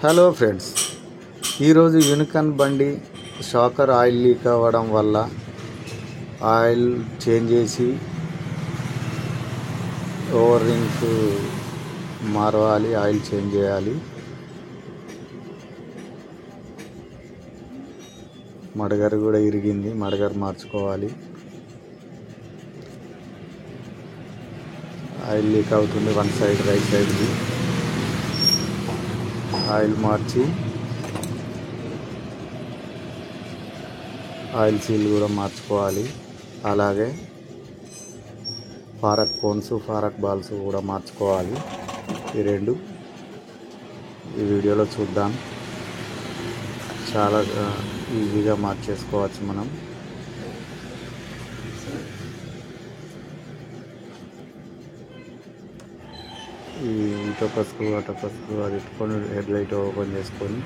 Hello friends, ఈరోజు unicorn బండి shocker oil leak అవ్వడం వల్ల ఆయిల్ చేంజ్ చేసి ఓవర్ రింగ్ మారవాలి, ఆయిల్ చేంజ్ చేయాలి. మడగర్ కూడా ఇరిగింది, మడగర్ మార్చుకోవాలి. ఆయిల్ లీక్ అవుతుంది వన్ సైడ్, రైట్ సైడ్కి. ఆయిల్ మార్చి ఆయిల్ సీల్ కూడా మార్చుకోవాలి. అలాగే ఫారక్ కోన్స్, ఫారక్ బాల్స్ కూడా మార్చుకోవాలి. ఈ రెండు ఈ వీడియోలో చూద్దాం. చాలా ఈజీగా మార్చేసుకోవచ్చు మనం. ఈ ఇటొక స్క్రూ అటొక స్క్రూ అది ఇట్టుకొని హెడ్ లైట్ ఓపెన్ చేసుకొని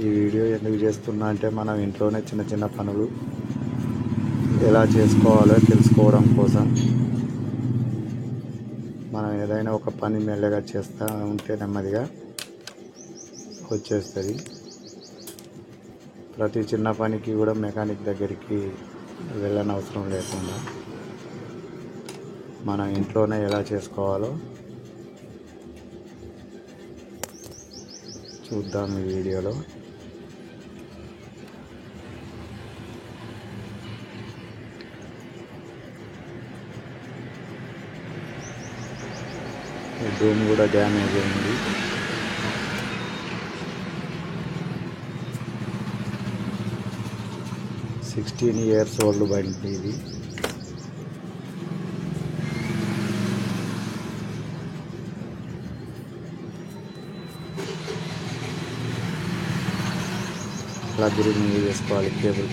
ఈ వీడియో ఎందుకు చేస్తున్నా అంటే మనం ఇంట్లోనే చిన్న చిన్న పనులు ఎలా చేసుకోవాలో తెలుసుకోవడం కోసం. మనం ఏదైనా ఒక పని మెల్లగా చేస్తూ ఉంటే నెమ్మదిగా వచ్చేస్తుంది. ప్రతి చిన్న పనికి కూడా మెకానిక్ దగ్గరికి వెళ్ళనవసరం లేకుండా మనం ఇంట్లోనే ఎలా చేసుకోవాలో చూద్దాం ఈ వీడియోలో. డూమ్ కూడా డ్యామేజ్ అయింది. సిక్స్టీన్ ఇయర్స్ ఓల్డ్ బండి ఇది. ప్లగ్ రిమూవ్ చేసుకోవాలి. కేబుల్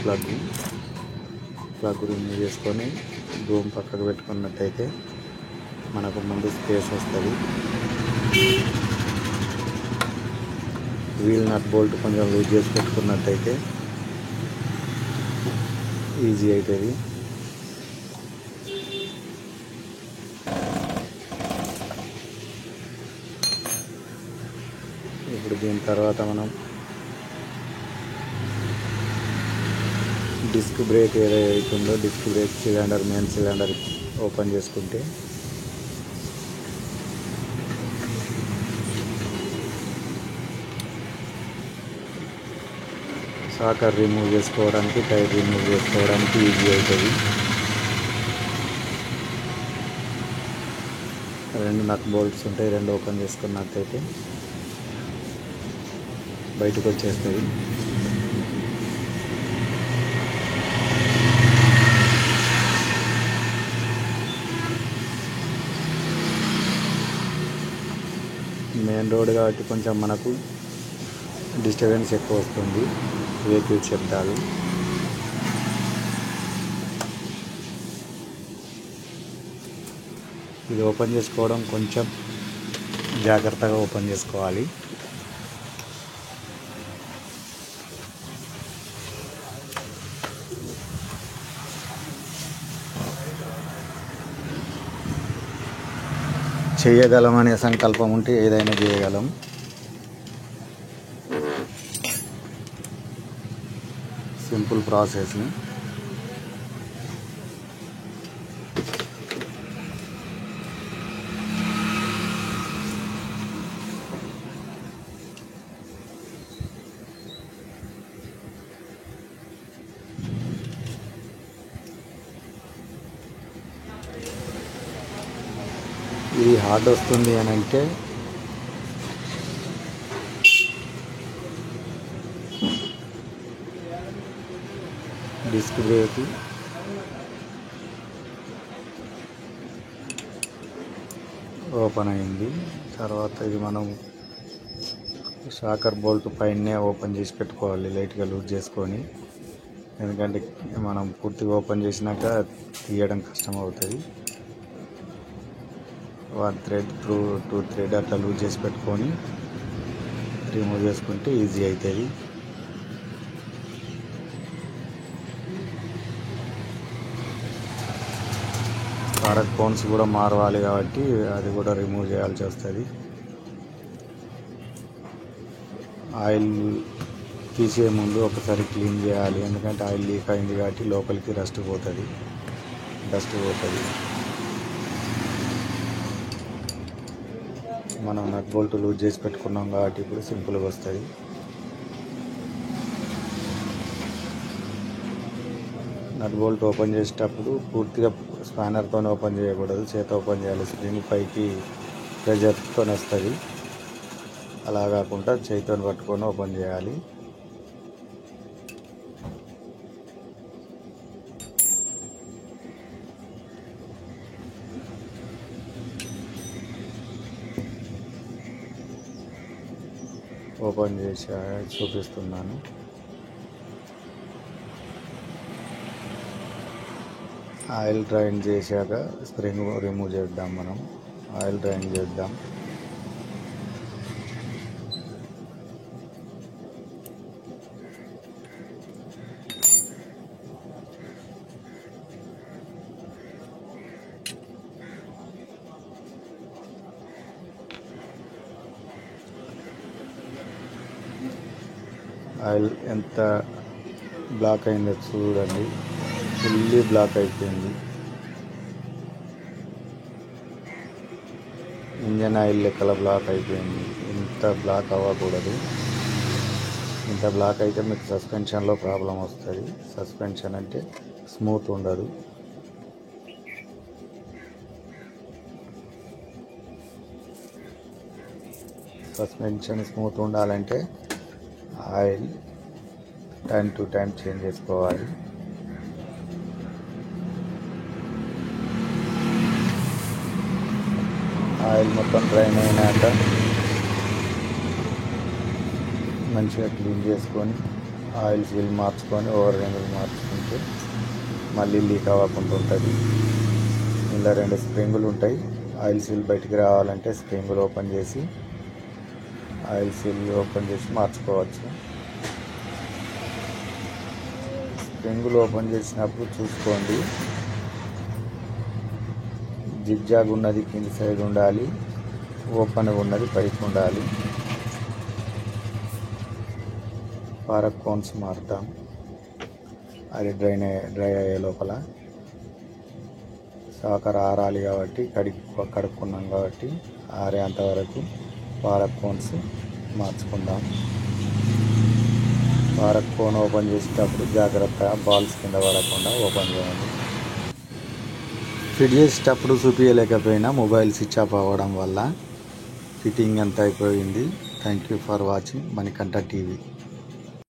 ప్లగ్ రిమూవ్ చేసుకొని డూమ్ పక్కకు పెట్టుకున్నట్టయితే మనకు ముందు స్పేస్ వస్తుంది. వీల్ నట్ బోల్ట్ కొంచెం లూజ్ చేసి పెట్టుకున్నట్టయితే ఈజీ అవుతుంది. ఇప్పుడు దీని తర్వాత మనం డిస్క్ బ్రేక్ ఏదైతుందో disc brake cylinder, main cylinder open చేసుకుంటే షాకర్ రిమూవ్ చేసుకోవడానికి, టైర్ రిమూవ్ చేసుకోవడానికి ఈజీ అవుతుంది. రెండు నట్ బోల్ట్స్ ఉంటాయి, రెండు ఓపెన్ చేసుకున్నట్టయితే బయటకు వచ్చేస్తుంది. మెయిన్ రోడ్ కాబట్టి కొంచెం మనకు డిస్టర్బెన్స్ ఎక్కువ వస్తుంది, వెహికల్ శబ్దాలు. ఇది ఓపెన్ చేసుకోవడం కొంచెం జాగ్రత్తగా ఓపెన్ చేసుకోవాలి. చేయగలమనే సంకల్పం ఉంటే ఏదైనా చేయగలం. Simple process. ఇది హార్డ్ వస్తుంది అని అంటే డిస్క్ బ్రేక్ ఓపెన్ అయింది. తర్వాత ఇది మనం షాకర్ బోల్ట్ పైనే ఓపెన్ చేసి పెట్టుకోవాలి, లైట్గా లూజ్ చేసుకొని. ఎందుకంటే మనం పూర్తిగా ఓపెన్ చేసినాక తీయడం కష్టం అవుతుంది. వన్ థ్రెడ్ టూ థ్రెడ్ అట్లా లూజ్ చేసి పెట్టుకొని రిమూవ్ చేసుకుంటే ఈజీ అవుతుంది. పారక్ కోన్స్ కూడా మారవాలి కాబట్టి అది కూడా రిమూవ్ చేయాల్సి వస్తుంది. ఆయిల్ తీసే ముందు ఒకసారి క్లీన్ చేయాలి, ఎందుకంటే ఆయిల్ లీక్ అయింది కాబట్టి లోపలికి డస్ట్ పోతుంది. మనం నట్ బోల్ట్ లూజ్ చేసి పెట్టుకున్నాం కాబట్టి ఇప్పుడు సింపుల్గా వస్తుంది. నట్ బోల్ట్ ఓపెన్ చేసేటప్పుడు పూర్తిగా స్పానర్తో ఓపెన్ చేయకూడదు, చేత ఓపెన్ చేయాలి. స్ప్రింగ్ పైకి ప్రెజర్తో వస్తుంది, అలా కాకుండా చేతితో పట్టుకొని ఓపెన్ చేయాలి. ఓపెన్ చేసి చూపిస్తున్నాను. ఆయిల్ డ్రైన్ చేశాక స్ప్రింగ్ రిమూవ్ చేద్దాం. మనం ఆయిల్ డ్రైన్ చేద్దాం. ఆయిల్ ఎంత బ్లాక్ అయిందో చూడండి, ఫుల్లీ బ్లాక్ అయిపోయింది. ఇంజన్ ఆయిల్ లెక్కల బ్లాక్ అయిపోయింది. ఇంత బ్లాక్ అవ్వకూడదు. ఇంత బ్లాక్ అయితే మీకు సస్పెన్షన్లో ప్రాబ్లం వస్తుంది. సస్పెన్షన్ అంటే స్మూత్ ఉండదు. సస్పెన్షన్ స్మూత్ ఉండాలంటే oil time to time change చేసుకోవాలి. ఆయిల్ మొత్తం డ్రైన్ అయినాక మంచిగా క్లీన్ చేసుకొని ఆయిల్ సీల్ మార్చుకొని ఓవర్ రింగులు మార్చుకుంటే మళ్ళీ లీక్ అవ్వకుండా ఉంటుంది. ఇలా 2 స్ప్రింగులు ఉంటాయి. ఆయిల్ సీల్ బయటికి రావాలంటే స్ప్రింగులు ఓపెన్ చేసి ఆయిల్ సీల్ ఓపెన్ చేసి మార్చుకోవచ్చు. స్ప్రింగులు ఓపెన్ చేసినప్పుడు చూసుకోండి, జిగ్జాగ్ ఉన్నది కింది సైడ్ ఉండాలి, ఓపెన్ ఉన్నది పైకి ఉండాలి. Park cones మారుతాం. అది డ్రై అయ్యే లోపల సాకర్ ఆరాలి కాబట్టి కడుక్కున్నాం కాబట్టి ఆరేంత వరకు park cones మార్చుకుందాం. Park cone open చేసేటప్పుడు జాగ్రత్తగా బాల్స్ కింద పడకుండా ఓపెన్ చేయండి. ఫిట్ చేసేటప్పుడు చూపించలేకపోయినా మొబైల్ స్విచ్ ఆఫ్ అవ్వడం వల్ల ఫిట్టింగ్ అంతా అయిపోయింది. Thank you for watching Manikanta TV.